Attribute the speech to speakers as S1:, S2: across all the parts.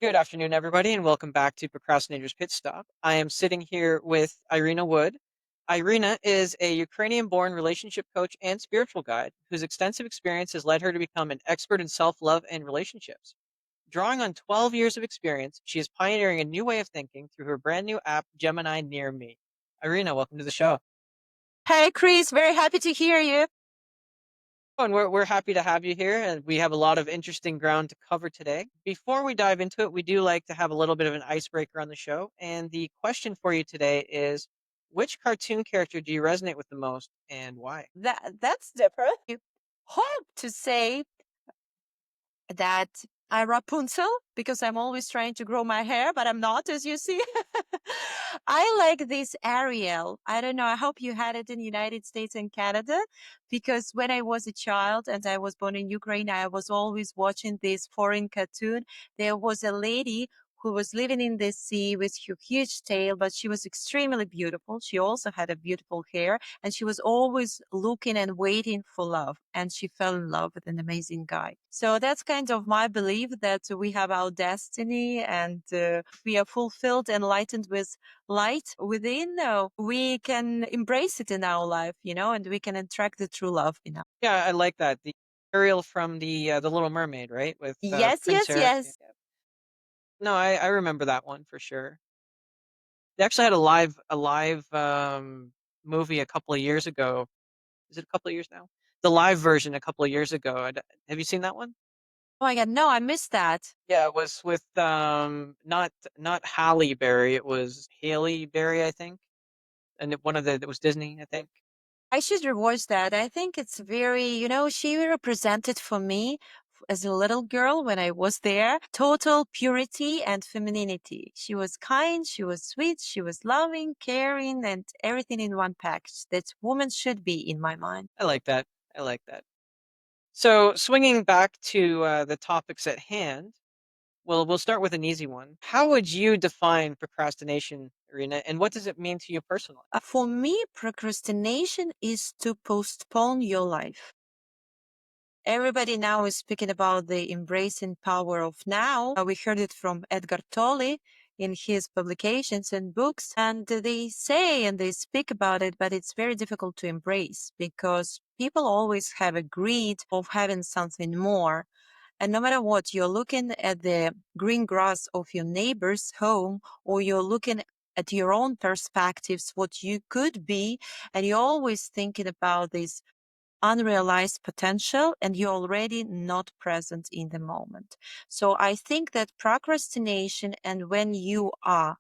S1: Good afternoon, everybody, and welcome back to Procrastinator's Pit Stop. I am sitting here with Iryna Wood. Iryna is a Ukrainian-born relationship coach and spiritual guide whose extensive experience has led her to become an expert in self-love and relationships. Drawing on 12 years of experience, she is pioneering a new way of thinking through her brand new app, Gemini Near Me. Iryna, welcome to the show.
S2: Hey, Chris, very happy to hear you.
S1: Oh, and we're happy to have you here, and we have a lot of interesting ground to cover today. Before we dive into it, we do like to have a little bit of an icebreaker on the show. And the question for you today is, which cartoon character do you resonate with the most and why?
S2: That's different. You hope to say that I Rapunzel because I'm always trying to grow my hair, but I'm not, as you see. I like this Ariel. I don't know. I hope you had it in the United States and Canada because when I was a child and I was born in Ukraine, I was always watching this foreign cartoon. There was a lady who was living in the sea with her huge tail, but she was extremely beautiful. She also had a beautiful hair and she was always looking and waiting for love. And she fell in love with an amazing guy. So that's kind of my belief that we have our destiny and we are fulfilled, enlightened with light within. We can embrace it in our life, and we can attract the true love in us.
S1: Yeah, I like that. The Ariel from the Little Mermaid, right? With
S2: Yes,
S1: Prince
S2: yes,
S1: Eric. Yeah.
S2: yes.
S1: No, I remember that one for sure. They actually had a live movie a couple of years ago. Is it a couple of years now? The live version a couple of years ago. Have you seen that one?
S2: Oh my God, no, I missed that.
S1: Yeah, it was with not Halle Berry, it was Haley Berry, I think. And one of the it was Disney, I think.
S2: I should rewatch that. I think it's very, she represented for me as a little girl when I was there, total purity and femininity. She was kind, she was sweet, she was loving, caring, and everything in one package that woman should be in my mind.
S1: I like that. I like that. So swinging back to the topics at hand, we'll start with an easy one. How would you define procrastination, Irina, and what does it mean to you personally?
S2: For me, procrastination is to postpone your life. Everybody now is speaking about the embracing power of now. We heard it from Edgar Tolle in his publications and books, and they say and they speak about it, but it's very difficult to embrace because people always have a greed of having something more. And no matter what, you're looking at the green grass of your neighbor's home, or you're looking at your own perspectives, what you could be, and you're always thinking about this unrealized potential and you're already not present in the moment. So I think that procrastination and when you are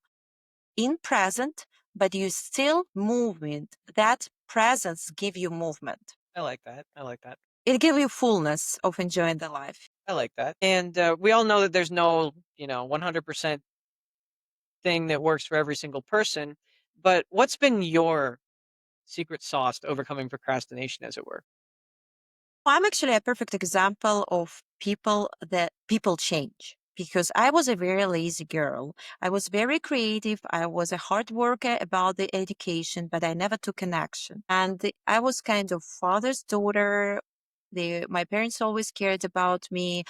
S2: in present, but you still moving, that presence give you movement.
S1: I like that. I like that.
S2: It give you fullness of enjoying the life.
S1: I like that. And we all know that there's no, 100% thing that works for every single person. But what's been your secret sauce to overcoming procrastination, as it were?
S2: I'm actually a perfect example of people change because I was a very lazy girl. I was very creative. I was a hard worker about the education, but I never took an action. I was kind of father's daughter. My parents always cared about me.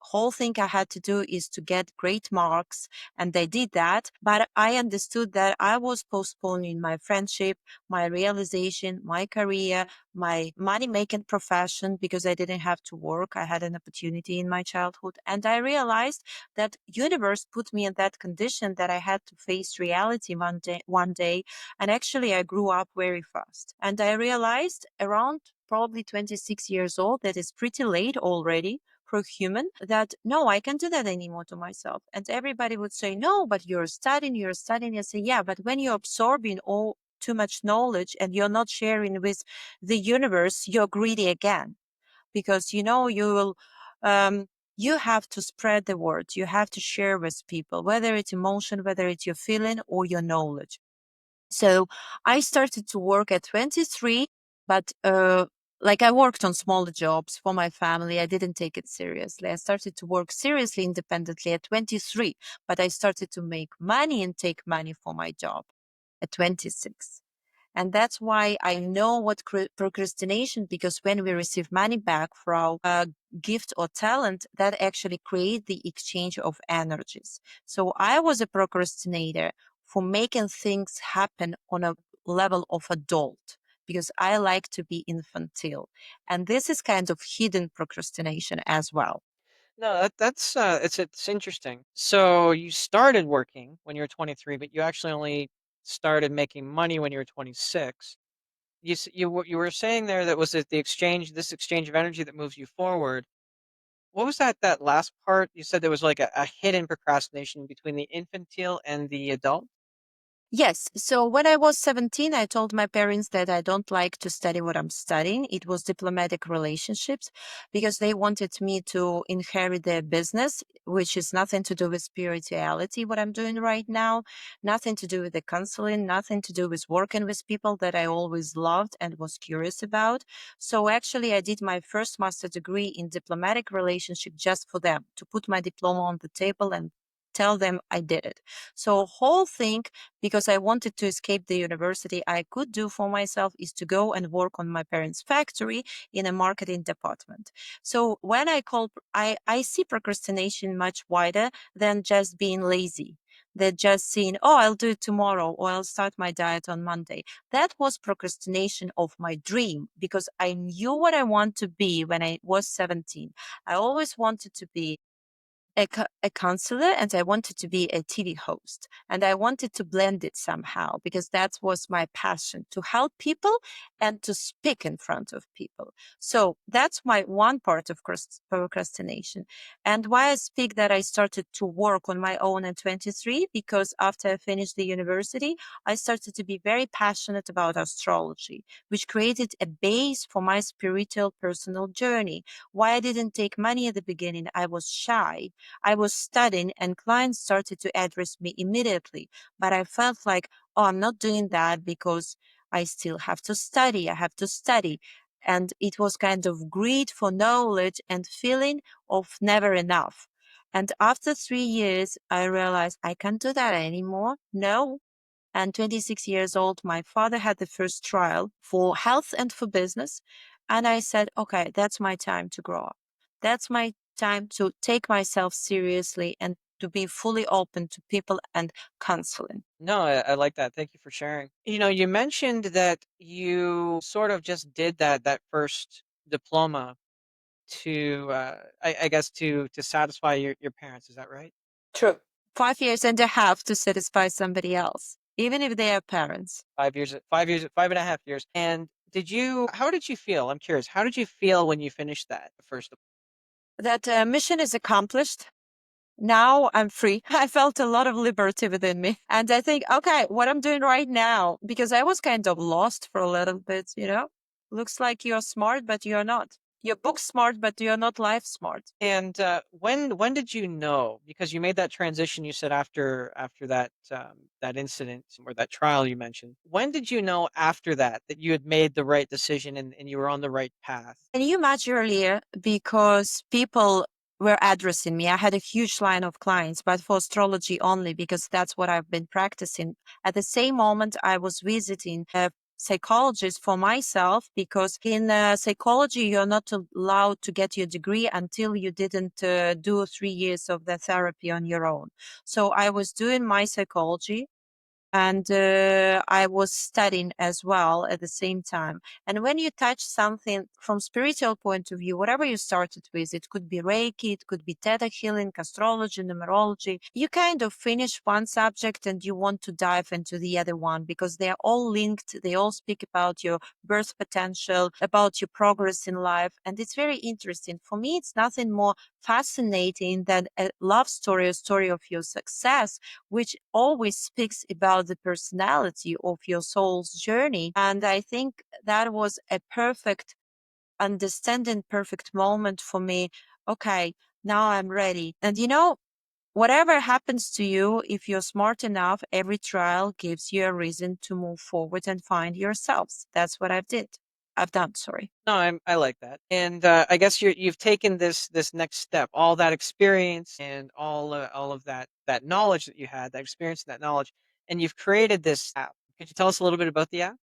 S2: Whole thing I had to do is to get great marks, and I did that. But I understood that I was postponing my friendship, my realization, my career, my money making profession because I didn't have to work. I had an opportunity in my childhood. And I realized that universe put me in that condition that I had to face reality one day. And actually I grew up very fast. And I realized around probably 26 years old, that is pretty late already for a human, that no, I can't do that anymore to myself. And everybody would say, no, but you're studying, you're studying. I say, yeah, but when you're absorbing all too much knowledge and you're not sharing with the universe, you're greedy again because you will you have to spread the word, you have to share with people, whether it's emotion, whether it's your feeling or your knowledge. So I started to work at 23, but like I worked on smaller jobs for my family. I didn't take it seriously. I started to work seriously independently at 23, but I started to make money and take money for my job at 26. And that's why I know what procrastination, because when we receive money back from a gift or talent, that actually create the exchange of energies. So I was a procrastinator for making things happen on a level of adult, because I like to be infantile. And this is kind of hidden procrastination as well.
S1: No, that's it's interesting. So you started working when you were 23, but you actually only started making money when you were 26. You were saying there that was it the exchange this exchange of energy that moves you forward. What was that last part? You said there was like a hidden procrastination between the infantile and the adult?
S2: Yes. So when I was 17, I told my parents that I don't like to study what I'm studying. It was diplomatic relationships, because they wanted me to inherit their business, which is nothing to do with spirituality, what I'm doing right now, nothing to do with the counseling, nothing to do with working with people that I always loved and was curious about. So actually, I did my first master degree in diplomatic relationship just for them, to put my diploma on the table and tell them I did it. So whole thing, because I wanted to escape the university, I could do for myself is to go and work on my parents' factory in a marketing department. So when I see procrastination much wider than just being lazy. Than just saying, oh, I'll do it tomorrow, or I'll start my diet on Monday. That was procrastination of my dream, because I knew what I want to be when I was 17. I always wanted to be a counselor, and I wanted to be a TV host. And I wanted to blend it somehow, because that was my passion, to help people and to speak in front of people. So that's my one part of procrastination. And why I speak that I started to work on my own at 23, because after I finished the university, I started to be very passionate about astrology, which created a base for my spiritual personal journey. Why I didn't take money at the beginning? I was shy. I was studying and clients started to address me immediately. But I felt like, oh, I'm not doing that because I still have to study. I have to study. And it was kind of greed for knowledge and feeling of never enough. And after 3 years, I realized I can't do that anymore. No, and 26 years old, my father had the first trial for health and for business. And I said, okay, that's my time to grow up. That's my time to take myself seriously and to be fully open to people and counseling.
S1: No, I like that. Thank you for sharing. You know, you mentioned that you sort of just did that first diploma to I guess to satisfy your parents. Is that right?
S2: True. 5 years and a half to satisfy somebody else, even if they are parents.
S1: 5 years, 5 years, 5.5 years. And how did you feel? I'm curious. How did you feel when you finished that first?
S2: That mission is accomplished. Now I'm free. I felt a lot of liberty within me. And I think, okay, what I'm doing right now, because I was kind of lost for a little bit, looks like you're smart, but you're not. You're book smart, but you're not life smart.
S1: And when did you know? Because you made that transition. You said after that incident or that trial you mentioned. When did you know after that you had made the right decision and you were on the right path?
S2: I knew much earlier because people were addressing me. I had a huge line of clients, but for astrology only, because that's what I've been practicing. At the same moment, I was visiting a psychologist for myself, because in psychology, you're not allowed to get your degree until you didn't do 3 years of the therapy on your own. So I was doing my psychology, and I was studying as well at the same time. And when you touch something from spiritual point of view, whatever you started with, it could be Reiki, it could be Theta healing, astrology, numerology. You kind of finish one subject and you want to dive into the other one, because they're all linked. They all speak about your birth potential, about your progress in life, and it's very interesting. For me, it's nothing more fascinating than a love story, a story of your success, which always speaks about the personality of your soul's journey. And I think that was a perfect understanding, perfect moment for me. Okay, now I'm ready. And whatever happens to you, if you're smart enough, every trial gives you a reason to move forward and find yourselves. That's what I've done, sorry.
S1: No, I like that. And I guess you've taken this next step, all that experience and all of that knowledge that you had, that experience, and that knowledge, and you've created this app. Could you tell us a little bit about the app?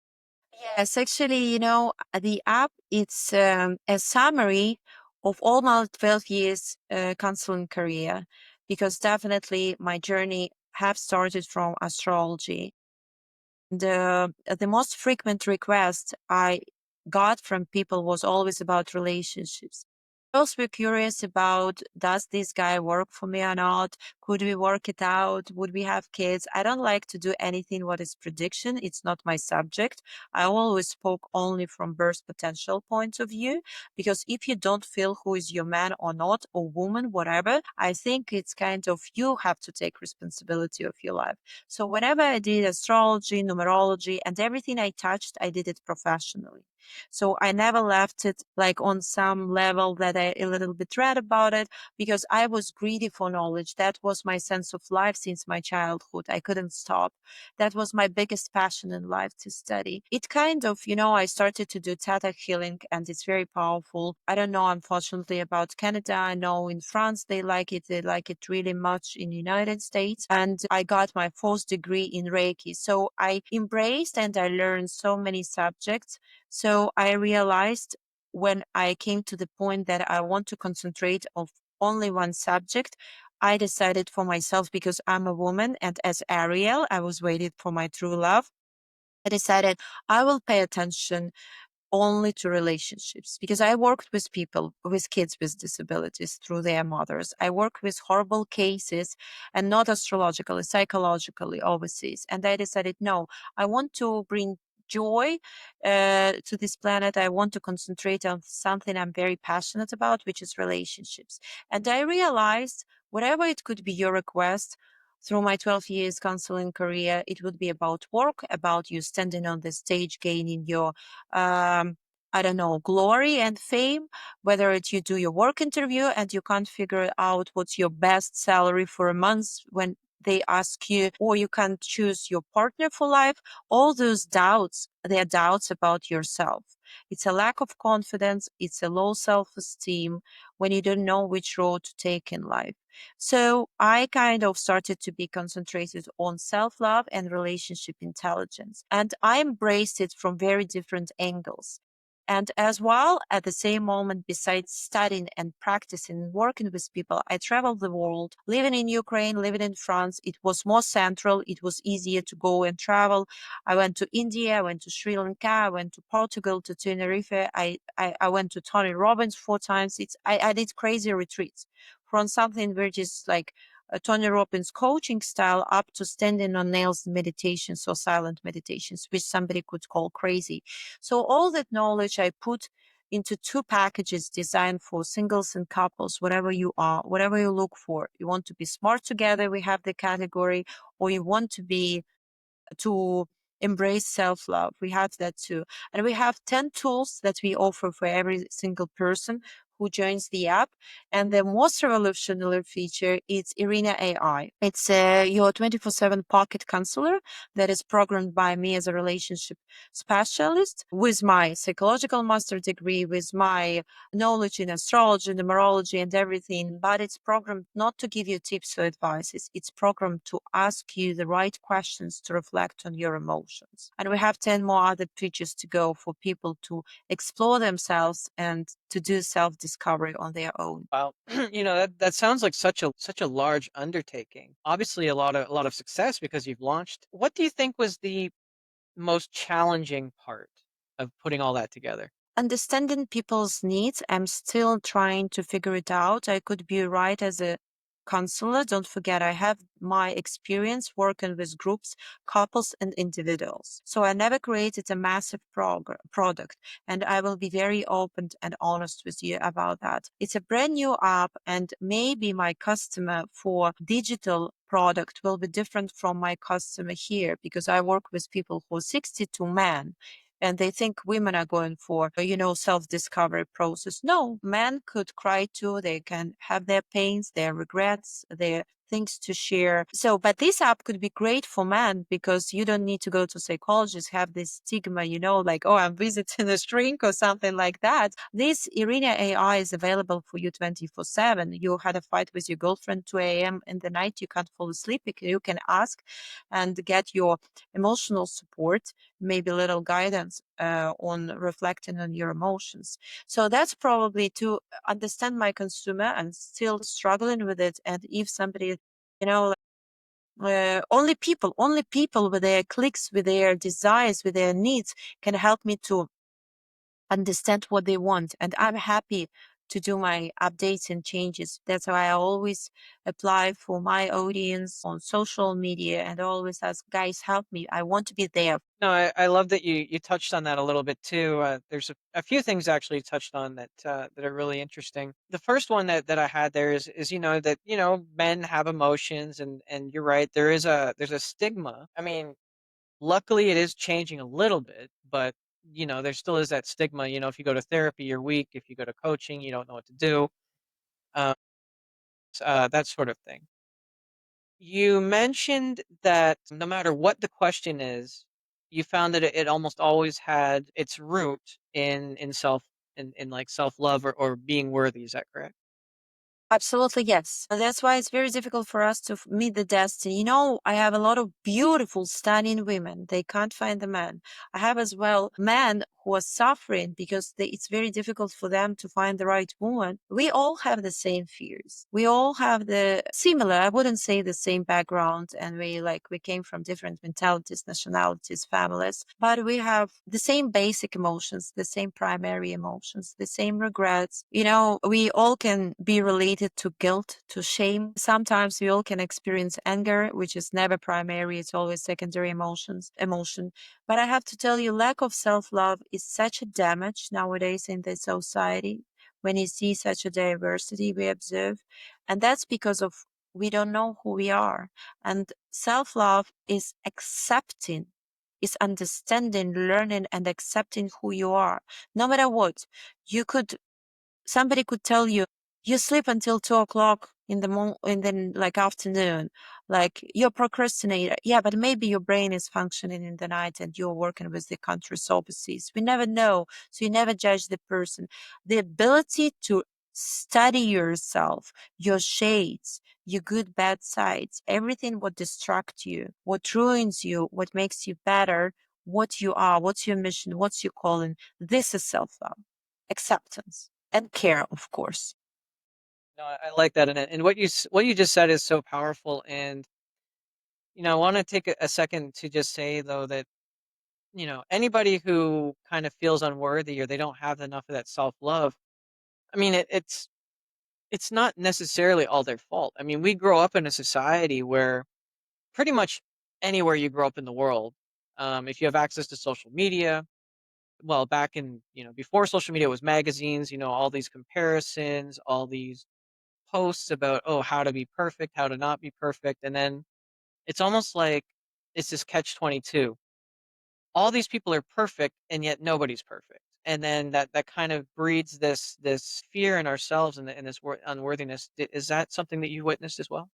S2: Yes, actually, the app, it's a summary of all my 12 years counseling career, because definitely my journey have started from astrology. The most frequent request I got from people was always about relationships. Girls were curious about, does this guy work for me or not? Could we work it out? Would we have kids? I don't like to do anything what is prediction. It's not my subject. I always spoke only from birth potential point of view, because if you don't feel who is your man or not, or woman, whatever, I think it's kind of you have to take responsibility of your life. So whenever I did astrology, numerology, and everything I touched, I did it professionally. So I never left it like on some level that I a little bit read about it, because I was greedy for knowledge. That was my sense of life since my childhood. I couldn't stop. That was my biggest passion in life, to study. It kind of, I started to do theta healing, and it's very powerful. I don't know, unfortunately, about Canada. I know in France they like it. They like it really much in the United States. And I got my fourth degree in Reiki. So I embraced and I learned so many subjects. So I realized when I came to the point that I want to concentrate on only one subject, I decided for myself, because I'm a woman, and as Ariel, I was waiting for my true love. I decided I will pay attention only to relationships, because I worked with people, with kids with disabilities through their mothers. I work with horrible cases, and not astrologically, psychologically overseas. And I decided, no, I want to bring joy to this planet. I want to concentrate on something I'm very passionate about, which is relationships. And I realized whatever it could be your request, through my 12 years counseling career, it would be about work, about you standing on the stage, gaining your um, I don't know, glory and fame, whether it's you do your work interview and you can't figure out what's your best salary for a month when they ask you, or you can't choose your partner for life. All those doubts, they're doubts about yourself. It's a lack of confidence. It's a low self-esteem when you don't know which road to take in life. So I kind of started to be concentrated on self-love and relationship intelligence. And I embraced it from very different angles. And as well, at the same moment, besides studying and practicing and working with people, I traveled the world, living in Ukraine, living in France. It was more central. It was easier to go and travel. I went to India, I went to Sri Lanka, I went to Portugal, to Tenerife. I went to Tony Robbins 4 times. I did crazy retreats from something which is like a Tony Robbins coaching style up to standing on nails meditations or silent meditations, which somebody could call crazy. So all that knowledge I put into 2 packages designed for singles and couples, whatever you are, whatever you look for. You want to be smart together, we have the category, or you want to embrace self-love. We have that too. And we have 10 tools that we offer for every single person who joins the app. And the most revolutionary feature is Iryna AI. It's your 24/7 pocket counselor that is programmed by me as a relationship specialist with my psychological master degree, with my knowledge in astrology, numerology, and everything. But it's programmed not to give you tips or advices. It's programmed to ask you the right questions to reflect on your emotions. And we have 10 more other features to go for people to explore themselves and to do self-discovery on their own.
S1: Wow. That sounds like such a large undertaking. Obviously a lot of success because you've launched. What do you think was the most challenging part of putting all that together?
S2: Understanding people's needs, I'm still trying to figure it out. I could be right as a counselor. Don't forget, I have my experience working with groups, couples, and individuals. So I never created a massive product, and I will be very open and honest with you about that. It's a brand new app, and maybe my customer for digital product will be different from my customer here, because I work with people who are 62 men, and they think women are going for, self-discovery process. No, men could cry too. They can have their pains, their regrets, their things to share. So, but this app could be great for men because you don't need to go to psychologists, have this stigma, like, oh, I'm visiting a shrink or something like that. This Iryna AI is available for you 24/7. You had a fight with your girlfriend 2 a.m. in the night, you can't fall asleep. You can ask and get your emotional support, maybe a little guidance on reflecting on your emotions. So that's probably to understand my consumer and still struggling with it. And if somebody, you know, only people with their clicks, with their desires, with their needs can help me to understand what they want. And I'm happy to do my updates and changes. That's why I always apply for my audience on social media and always ask, guys, help me. I want to be there.
S1: No, I love that you touched on that a little bit too. There's a few things actually you touched on that are really interesting. The first one that I had there is that men have emotions, and you're right, there's a stigma. I mean, luckily it is changing a little bit, but there still is that stigma. If you go to therapy, you're weak. If you go to coaching, you don't know what to do. Um, that sort of thing. You mentioned that no matter what the question is, you found that it almost always had its root in like self-love or being worthy. Is that correct?
S2: Absolutely, yes. And that's why it's very difficult for us to meet the destiny. I have a lot of beautiful, stunning women. They can't find the man. I have as well men who are suffering because it's very difficult for them to find the right woman. We all have the same fears. We all have the similar, I wouldn't say the same background, and we came from different mentalities, nationalities, families, but we have the same basic emotions, the same primary emotions, the same regrets. We all can be related to guilt, to shame. Sometimes we all can experience anger, which is never primary, it's always secondary emotion. But I have to tell you, lack of self-love is such a damage nowadays in the society when you see such a diversity we observe. And that's because of we don't know who we are. And self-love is accepting, is understanding, learning, and accepting who you are. No matter what, somebody could tell you, you sleep until 2 o'clock in the afternoon, like you're procrastinator. Yeah, but maybe your brain is functioning in the night and you're working with the contrast opposites. We never know. So you never judge the person. The ability to study yourself, your shades, your good, bad sides, everything what distracts you, what ruins you, what makes you better, what you are, what's your mission, what's your calling. This is self-love, acceptance, and care, of course.
S1: No, I like that, and what you just said is so powerful. And I want to take a second to just say though that anybody who kind of feels unworthy or they don't have enough of that self-love. I mean, it's not necessarily all their fault. I mean, we grow up in a society where pretty much anywhere you grow up in the world, if you have access to social media, well, back in, before social media was magazines, all these comparisons, all these posts about, oh, how to be perfect, how to not be perfect. And then it's almost like it's this catch 22. All these people are perfect and yet nobody's perfect. And then that kind of breeds this fear in ourselves and this unworthiness. Is that something that you witnessed as well?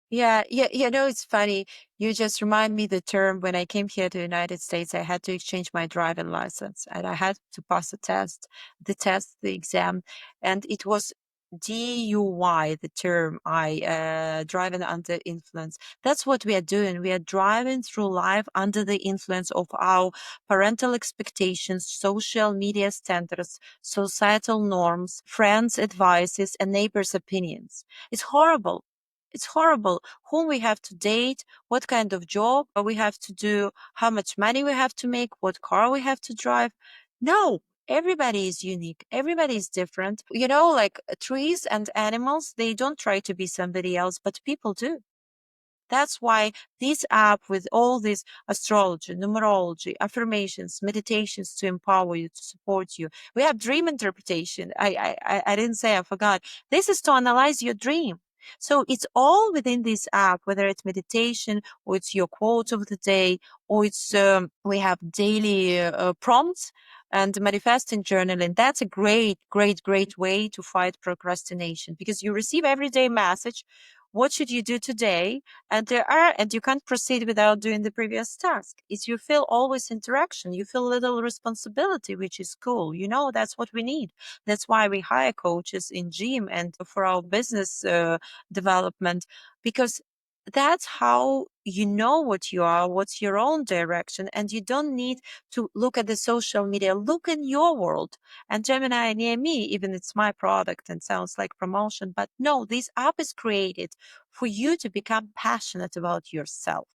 S2: Yeah, yeah, it's funny. You just remind me the term when I came here to the United States, I had to exchange my driving license and I had to pass the exam, and it was DUI, the term I driving under influence. That's what we are doing. We are driving through life under the influence of our parental expectations, social media standards, societal norms, friends' advices, and neighbors' opinions. It's horrible. It's horrible. Whom we have to date, what kind of job we have to do, how much money we have to make, what car we have to drive. No, everybody is unique. Everybody is different. Like trees and animals, they don't try to be somebody else, but people do. That's why this app with all this astrology, numerology, affirmations, meditations to empower you, to support you. We have dream interpretation. I didn't say, I forgot. This is to analyze your dream. So it's all within this app, whether it's meditation or it's your quote of the day, or we have daily prompts and manifesting journaling. That's a great, great, great way to fight procrastination because you receive everyday message what should you do today? And you can't proceed without doing the previous task. It's you feel always interaction. You feel little responsibility, which is cool. You know, that's what we need. That's why we hire coaches in gym and for our business development, because that's how you know what you are, what's your own direction, and you don't need to look at the social media. Look in your world. And Gemini near me, even it's my product and sounds like promotion, but no, this app is created for you to become passionate about yourself.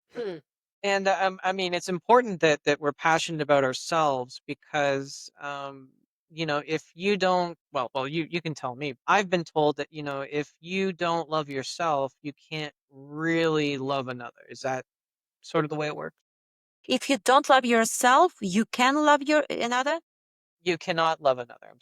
S1: And I mean, it's important that we're passionate about ourselves because, if you don't, well, you can tell me. I've been told that if you don't love yourself, you can't really love another. Is that sort of the way it works?
S2: If you don't love yourself, you can love your another.
S1: You cannot love another.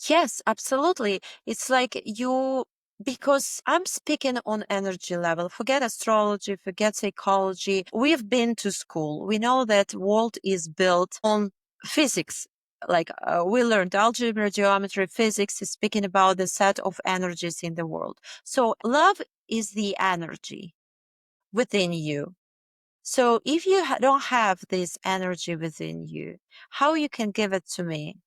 S2: Yes, absolutely. It's like you, because I'm speaking on energy level. Forget astrology, forget psychology. We've been to school. We know that world is built on physics. Like we learned algebra, geometry, physics is speaking about the set of energies in the world. So love is the energy within you. So if you don't have this energy within you, how you can give it to me?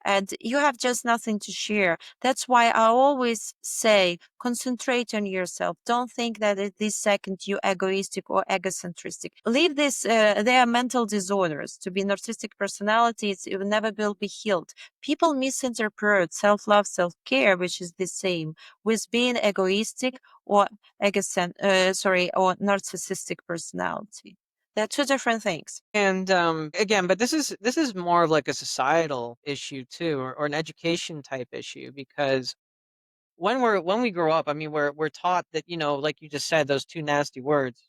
S2: And you have just nothing to share. That's why I always say, concentrate on yourself. Don't think that at this second you're egoistic or egocentristic. Leave this, they are mental disorders. To be narcissistic personalities, it will never will be healed. People misinterpret self-love, self-care, which is the same, with being egoistic or or narcissistic personality. They're two different things.
S1: And again, but this is more of like a societal issue too, or an education type issue because when we grow up, I mean, we're taught that like you just said, those two nasty words,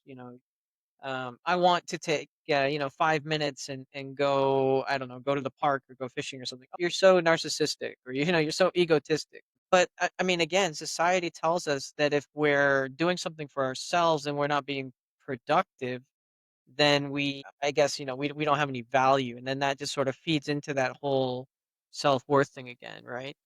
S1: I want to take 5 minutes and go, I don't know, go to the park or go fishing or something. You're so narcissistic, or you're so egotistic. But I mean, again, society tells us that if we're doing something for ourselves and we're not being productive, then I guess, we don't have any value. And then that just sort of feeds into that whole self-worth thing again, right?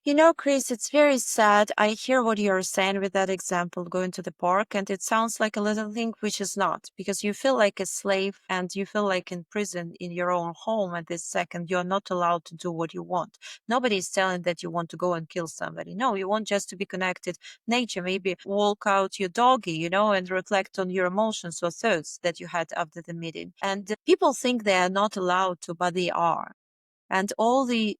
S2: You know, Chris, it's very sad. I hear what you're saying with that example, going to the park, and it sounds like a little thing, which is not, because you feel like a slave and you feel like in prison in your own home at this second. You're not allowed to do what you want. Nobody is telling that you want to go and kill somebody. No, you want just to be connected. Nature, maybe walk out your doggy, and reflect on your emotions or thoughts that you had after the meeting. And people think they are not allowed to, but they are, and all they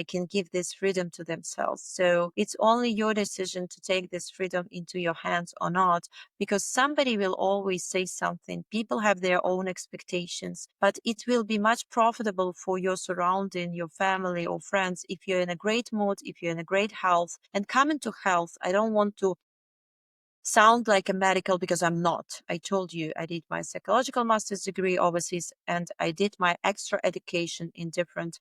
S2: can give this freedom to themselves. So it's only your decision to take this freedom into your hands or not, because somebody will always say something. People have their own expectations, but it will be much profitable for your surrounding, your family or friends, if you're in a great mood, if you're in a great health. And coming to health, I don't want to sound like a medical, because I'm not. I told you I did my psychological master's degree overseas, and I did my extra education in different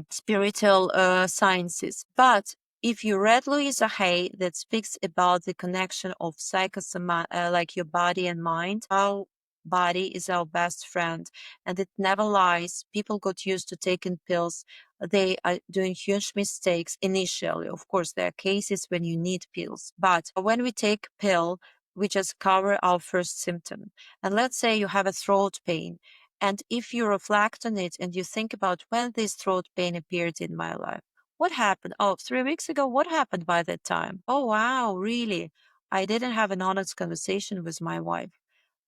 S2: spiritual sciences. But if you read Louisa Hay, that speaks about the connection of like your body and mind, our body is our best friend and it never lies. People got used to taking pills. They are doing huge mistakes initially. Of course, there are cases when you need pills, but when we take pill, we just cover our first symptom. And let's say you have a throat pain. And if you reflect on it and you think about when this throat pain appeared in my life, what happened? Oh, 3 weeks ago, what happened by that time? Oh, wow, really? I didn't have an honest conversation with my wife.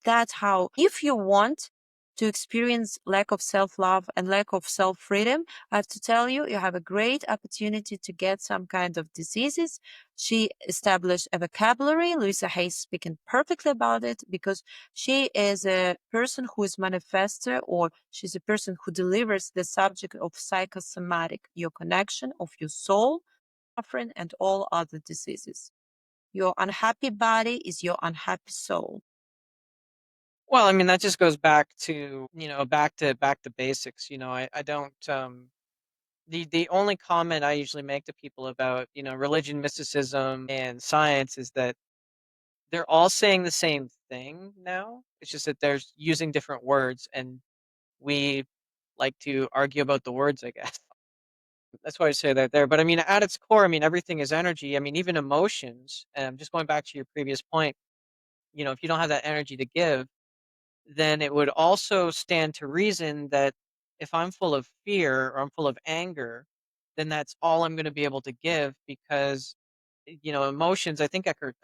S2: That's how, if you want to experience lack of self-love and lack of self-freedom, I have to tell you, you have a great opportunity to get some kind of diseases. She established a vocabulary. Louisa Hayes speaking perfectly about it, because she is a person who is manifester, or she's a person who delivers the subject of psychosomatic, your connection of your soul, suffering, and all other diseases. Your unhappy body is your unhappy soul.
S1: Well, I mean, that just goes back to, back to basics. I don't the only comment I usually make to people about, religion, mysticism, and science is that they're all saying the same thing now. It's just that they're using different words, and we like to argue about the words, I guess. That's why I say that there. But I mean, at its core, I mean, everything is energy. I mean, even emotions. Just going back to your previous point, if you don't have that energy to give, then it would also stand to reason that if I'm full of fear or I'm full of anger, then that's all I'm going to be able to give because, emotions. I think Eckhart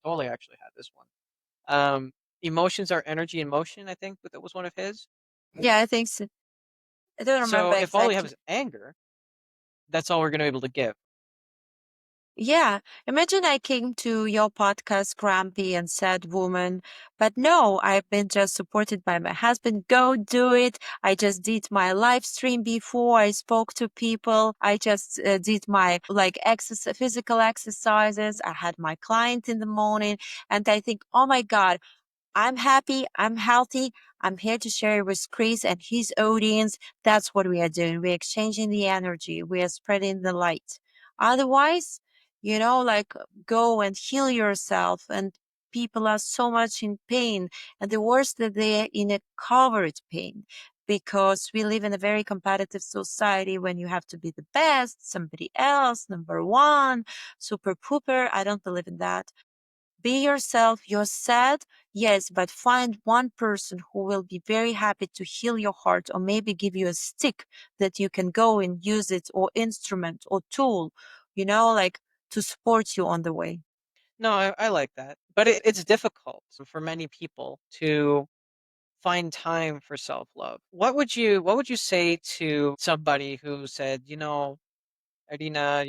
S1: Tolle actually had this one. Emotions are energy in motion. I think that was one of his.
S2: Yeah, I think so. I don't remember
S1: So if all we have
S2: exactly.
S1: is anger, that's all we're going to be able to give.
S2: Yeah, imagine I came to your podcast grumpy and sad woman, but no, I've been just supported by my husband. Go do it. I just did my live stream before. I spoke to people. I just did my like exercise, physical exercises. I had my client in the morning, and I think, oh my God, I'm happy, I'm healthy, I'm here to share it with Chris and his audience. That's what we are doing. We're exchanging the energy, we are spreading the light. Otherwise, like go and heal yourself. And people are so much in pain. And the worst that they're in a covered pain because we live in a very competitive society when you have to be the best, somebody else, number one, super pooper. I don't believe in that. Be yourself. You're sad, yes, but find one person who will be very happy to heal your heart or maybe give you a stick that you can go and use it or instrument or tool, like to support you on the way.
S1: No, I like that, but it's difficult for many people to find time for self-love. What would you say to somebody who said, Irina,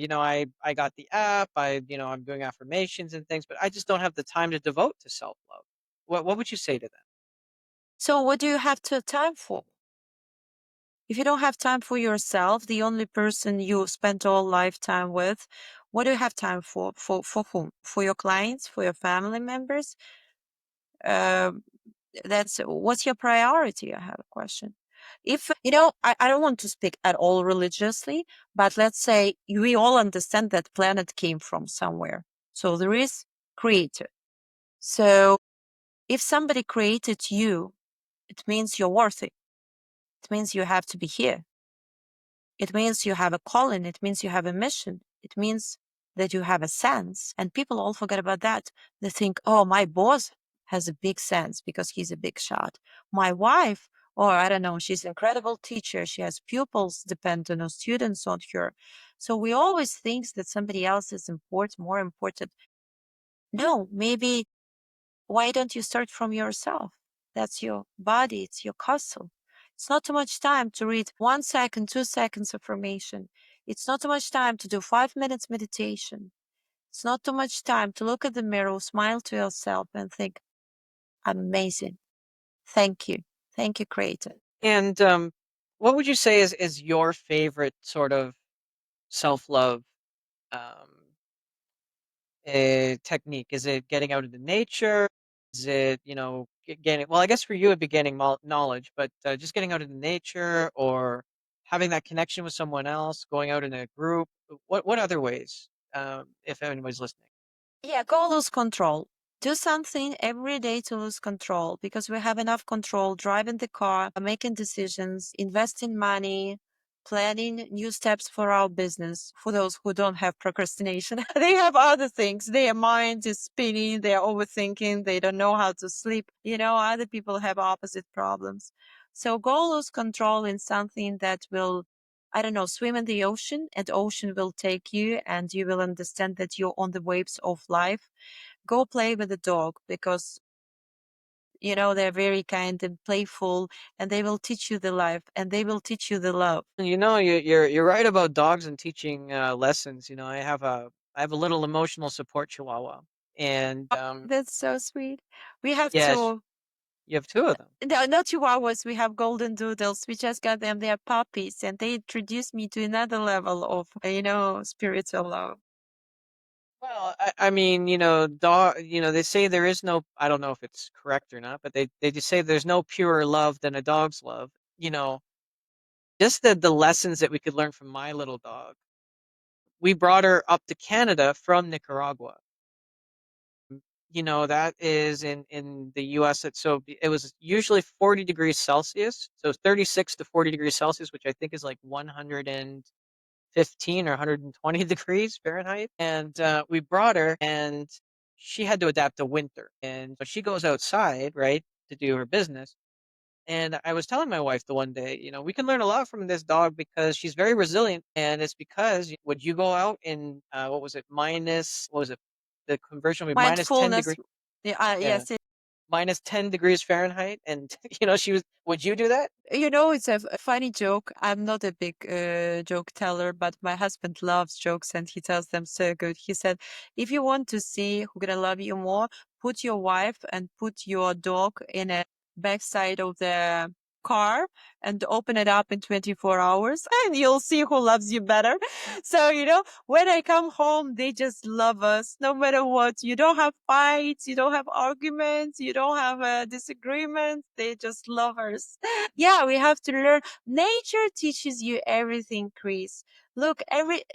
S1: I got the app, I'm doing affirmations and things, but I just don't have the time to devote to self-love. What would you say to them?
S2: So what do you have to time for? If you don't have time for yourself, the only person you spent all lifetime with, what do you have time for? For whom? For your clients, for your family members? Um, that's what's your priority? I have a question. If I don't want to speak at all religiously, but let's say we all understand that planet came from somewhere. So there is creator. So if somebody created you, it means you're worthy. It means you have to be here. It means you have a calling. It means you have a mission. It means that you have a sense. And people all forget about that. They think, oh, my boss has a big sense because he's a big shot. My wife, or I don't know, she's an incredible teacher. She has pupils dependent on students on her. So we always think that somebody else is important, more important. No, maybe why don't you start from yourself? That's your body, it's your castle. It's not too much time to read 1 second, 2 seconds affirmation. It's not too much time to do 5 minutes meditation. It's not too much time to look at the mirror, smile to yourself, and think, amazing. Thank you. Thank you, Creator.
S1: And what would you say is your favorite sort of self-love um, technique? Is it getting out into nature? Is it, gaining, well, I guess for you it'd be gaining knowledge, but just getting out into nature or having that connection with someone else, going out in a group? What other ways, if anybody's listening?
S2: Yeah, go lose control. Do something every day to lose control because we have enough control driving the car, making decisions, investing money, planning new steps for our business. For those who don't have procrastination, they have other things. Their mind is spinning, they're overthinking, they don't know how to sleep. Other people have opposite problems. So go lose control in something that will, I don't know, swim in the ocean and ocean will take you and you will understand that you're on the waves of life. Go play with the dog because, they're very kind and playful and they will teach you the life and they will teach you the love.
S1: You're right about dogs and teaching lessons. I have a little emotional support chihuahua, and
S2: That's so sweet. We have
S1: yes,
S2: two,
S1: you have two of them.
S2: no, not chihuahuas, we have golden doodles. We just got them. They're puppies and they introduced me to another level of, spiritual love.
S1: Well, I mean, dog. They say there is no. I don't know if it's correct or not, but they just say there's no purer love than a dog's love. You know, just the lessons that we could learn from my little dog. We brought her up to Canada from Nicaragua. That is in the US. It was usually 40 degrees Celsius. So 36 to 40 degrees Celsius, which I think is like 150 115 or 120 degrees Fahrenheit. And we brought her, and she had to adapt to winter. And but she goes outside, right, to do her business. And I was telling my wife the one day, we can learn a lot from this dog because she's very resilient. And it's because would you go out in what was it, what was it? The conversion would be minus 10
S2: Mindfulness.
S1: degrees.
S2: Yeah,
S1: Yeah,
S2: yes.
S1: minus 10 degrees Fahrenheit. And, would you do that?
S2: It's a funny joke. I'm not a big joke teller, but my husband loves jokes and he tells them so good. He said, if you want to see who gonna love you more, put your wife and put your dog in a backside of the car and open it up in 24 hours and you'll see who loves you better. So, when I come home, they just love us no matter what. You don't have fights, you don't have arguments, you don't have disagreements. They just love us. Yeah, we have to learn. Nature teaches you everything, Chris. Look,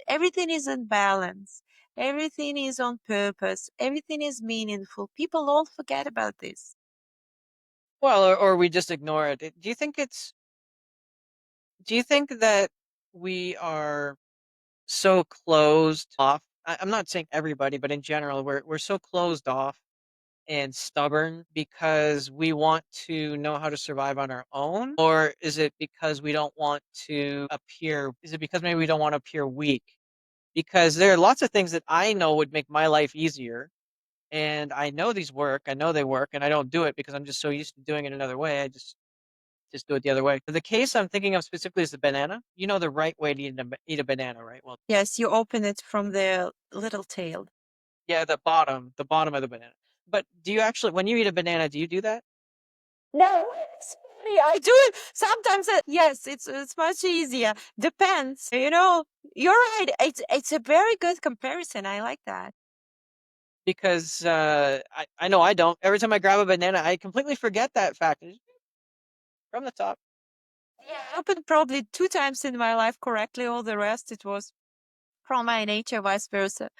S2: everything is in balance. Everything is on purpose. Everything is meaningful. People all forget about this.
S1: Well, or we just ignore it. Do you think that we are so closed off? I'm not saying everybody, but in general, we're so closed off and stubborn because we want to know how to survive on our own? Or is it because we don't want to appear, is it because maybe we don't want to appear weak? Because there are lots of things that I know would make my life easier. And I know these work, I know they work, and I don't do it because I'm just so used to doing it another way. I just do it the other way. The case I'm thinking of specifically is the banana. You know the right way to eat a banana, right? Well,
S2: Yes, you open it from the little tail.
S1: yeah, the bottom of the banana. But do you actually, when you eat a banana, do you do that?
S2: No, it's funny. I do it sometimes. Yes, it's much easier. Depends. You're right. It's a very good comparison. I like that.
S1: Because I know I don't. Every time I grab a banana, I completely forget that fact. It's from the top.
S2: Yeah, happened probably two times in my life correctly. All the rest, it was from my nature, vice versa.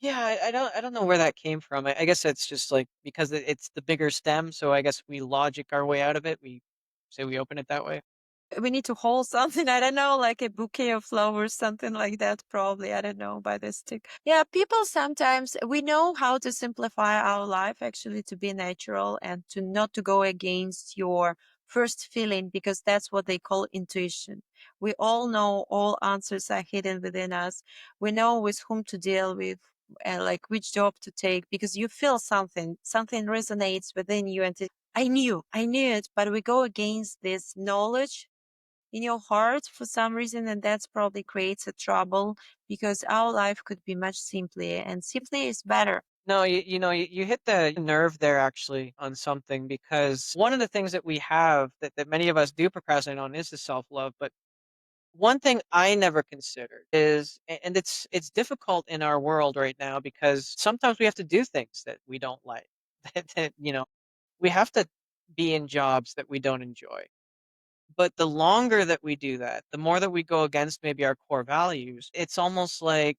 S1: Yeah, I don't know where that came from. I guess it's just like because it's the bigger stem, so I guess we logic our way out of it. We say we open it that way.
S2: We need to hold something, I don't know, like a bouquet of flowers, something like that, probably, I don't know, by the stick. Yeah, people sometimes, we know how to simplify our life actually to be natural and to not to go against your first feeling because that's what they call intuition. We all know all answers are hidden within us. We know with whom to deal with and like which job to take because you feel something resonates within you and I knew it, but we go against this knowledge in your heart for some reason, and that's probably creates a trouble because our life could be much simpler, and simply is better.
S1: No, you hit the nerve there actually on something because one of the things that we have that many of us do procrastinate on is the self-love. But one thing I never considered is, and it's difficult in our world right now because sometimes we have to do things that we don't like. That we have to be in jobs that we don't enjoy. But the longer that we do that, the more that we go against maybe our core values, it's almost like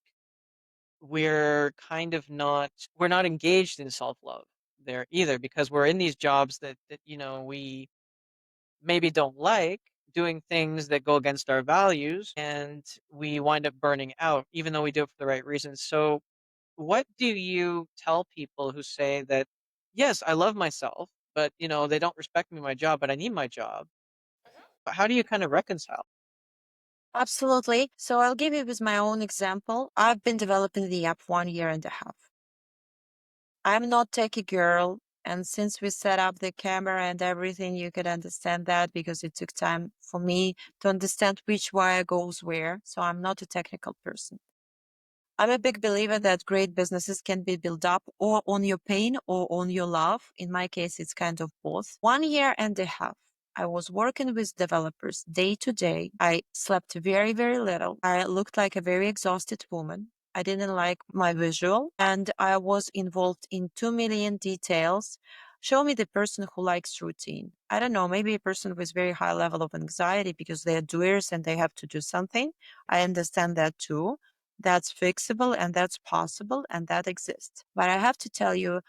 S1: we're not engaged in self-love there either because we're in these jobs that we maybe don't like, doing things that go against our values, and we wind up burning out even though we do it for the right reasons. So what do you tell people who say that, yes, I love myself, but they don't respect me in my job, but I need my job? But how do you kind of reconcile?
S2: Absolutely. So I'll give you with my own example. I've been developing the app 1 year and a half. I'm not techie girl. And since we set up the camera and everything, you could understand that because it took time for me to understand which wire goes where. So I'm not a technical person. I'm a big believer that great businesses can be built up or on your pain or on your love. In my case, it's kind of both. 1 year and a half. I was working with developers day to day. I slept very, very little. I looked like a very exhausted woman. I didn't like my visual and I was involved in 2 million details. Show me the person who likes routine. I don't know, maybe a person with very high level of anxiety because they're doers and they have to do something. I understand that too. That's fixable and that's possible and that exists. But I have to tell you,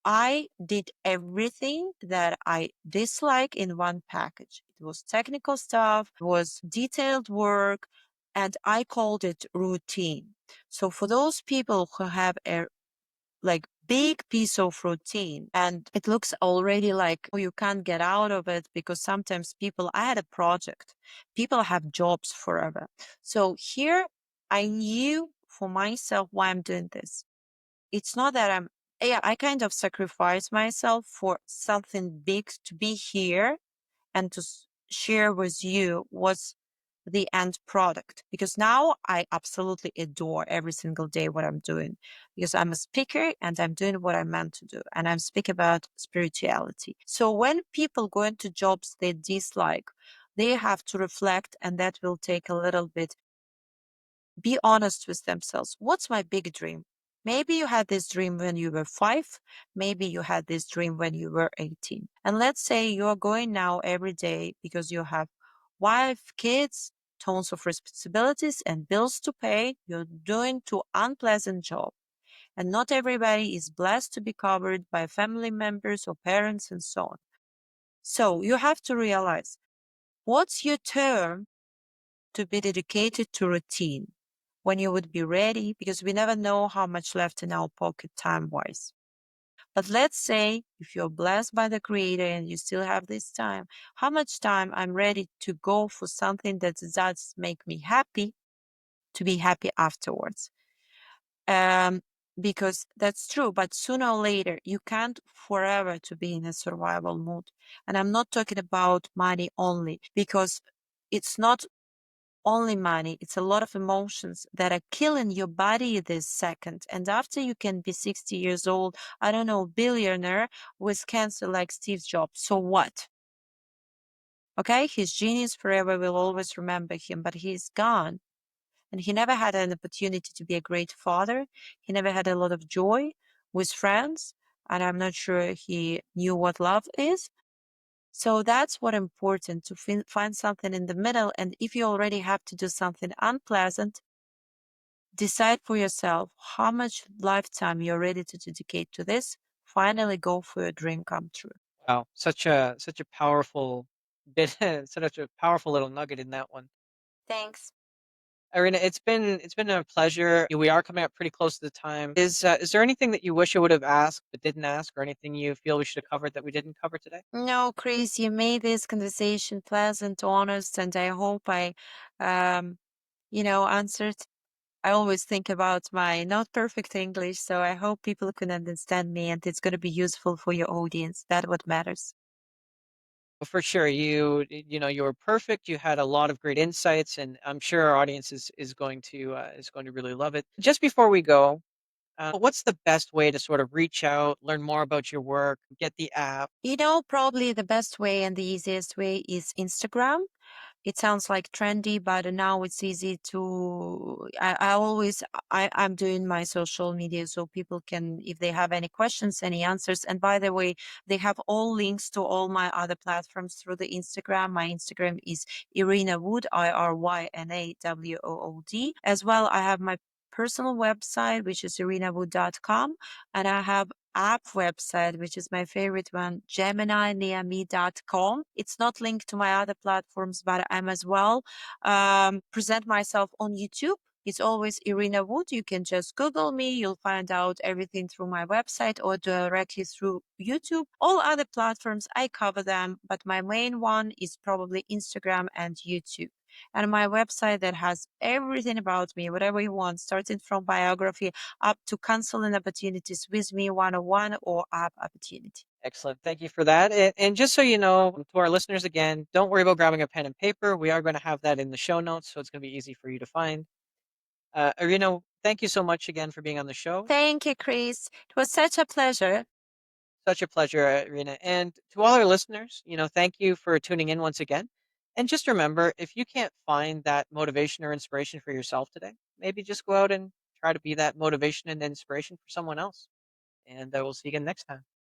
S2: I did everything that I dislike in one package. It was technical stuff, it was detailed work, and I called it routine. So for those people who have a like big piece of routine and it looks already like you can't get out of it, because sometimes people, I had a project, people have jobs forever. So here I knew for myself why I'm doing this. It's not that yeah, I kind of sacrifice myself for something big to be here and to share with you what's the end product, because now I absolutely adore every single day what I'm doing, because I'm a speaker and I'm doing what I'm meant to do, and I'm speaking about spirituality. So when people go into jobs they dislike, they have to reflect, and that will take a little bit. Be honest with themselves. What's my big dream? Maybe you had this dream when you were 5. Maybe you had this dream when you were 18. And let's say you're going now every day because you have wife, kids, tons of responsibilities and bills to pay. You're doing two unpleasant job. And not everybody is blessed to be covered by family members or parents and so on. So you have to realize what's your term to be dedicated to routine, when you would be ready, because we never know how much left in our pocket time wise. But let's say if you're blessed by the creator and you still have this time, how much time I'm ready to go for something that does make me happy, to be happy afterwards. Um, because that's true, but sooner or later you can't forever to be in a survival mode. And I'm not talking about money only, because it's not only money, it's a lot of emotions that are killing your body this second. And after you can be 60 years old, I don't know, billionaire with cancer like Steve Jobs. So what? Okay, his genius forever will always remember him, but he's gone. And he never had an opportunity to be a great father. He never had a lot of joy with friends. And I'm not sure he knew what love is. So that's what important, to find something in the middle. And if you already have to do something unpleasant, decide for yourself how much lifetime you're ready to dedicate to this. Finally, go for your dream come true.
S1: Wow, such a powerful bit, such a powerful little nugget in that one.
S2: Thanks.
S1: Irina, it's been a pleasure. We are coming up pretty close to the time. Is there anything that you wish I would have asked but didn't ask, or anything you feel we should have covered that we didn't cover today?
S2: No, Chris, you made this conversation pleasant, honest, and I hope I, um, answered. I always think about my not perfect English, so I hope people can understand me and it's going to be useful for your audience. That's what matters.
S1: Well, for sure, you were perfect. You had a lot of great insights, and I'm sure our audience is going to really love it. Just before we go, what's the best way to sort of reach out, learn more about your work, get the app?
S2: Probably the best way and the easiest way is Instagram. It sounds like trendy, but now it's easy to. I'm doing my social media so people can, if they have any questions, any answers. And by the way, they have all links to all my other platforms through the Instagram. My Instagram is Iryna Wood, IRYNAWOOD. As well, I have my personal website, which is irinawood.com, and I have app website, which is my favorite one, gemininearme.com. It's not linked to my other platforms, but I'm as well present myself on YouTube. It's always Iryna Wood. You can just Google me. You'll find out everything through my website or directly through YouTube. All other platforms, I cover them, but my main one is probably Instagram and YouTube. And my website that has everything about me, whatever you want, starting from biography up to counseling opportunities with me one-on-one or app opportunity.
S1: Excellent. Thank you for that. And just so you know, to our listeners again, don't worry about grabbing a pen and paper. We are going to have that in the show notes, so it's going to be easy for you to find. Irina, thank you so much again for being on the show.
S2: Thank you, Chris. It was such a pleasure.
S1: Such a pleasure, Irina. And to all our listeners, thank you for tuning in once again. And just remember, if you can't find that motivation or inspiration for yourself today, maybe just go out and try to be that motivation and inspiration for someone else. And we'll see you again next time.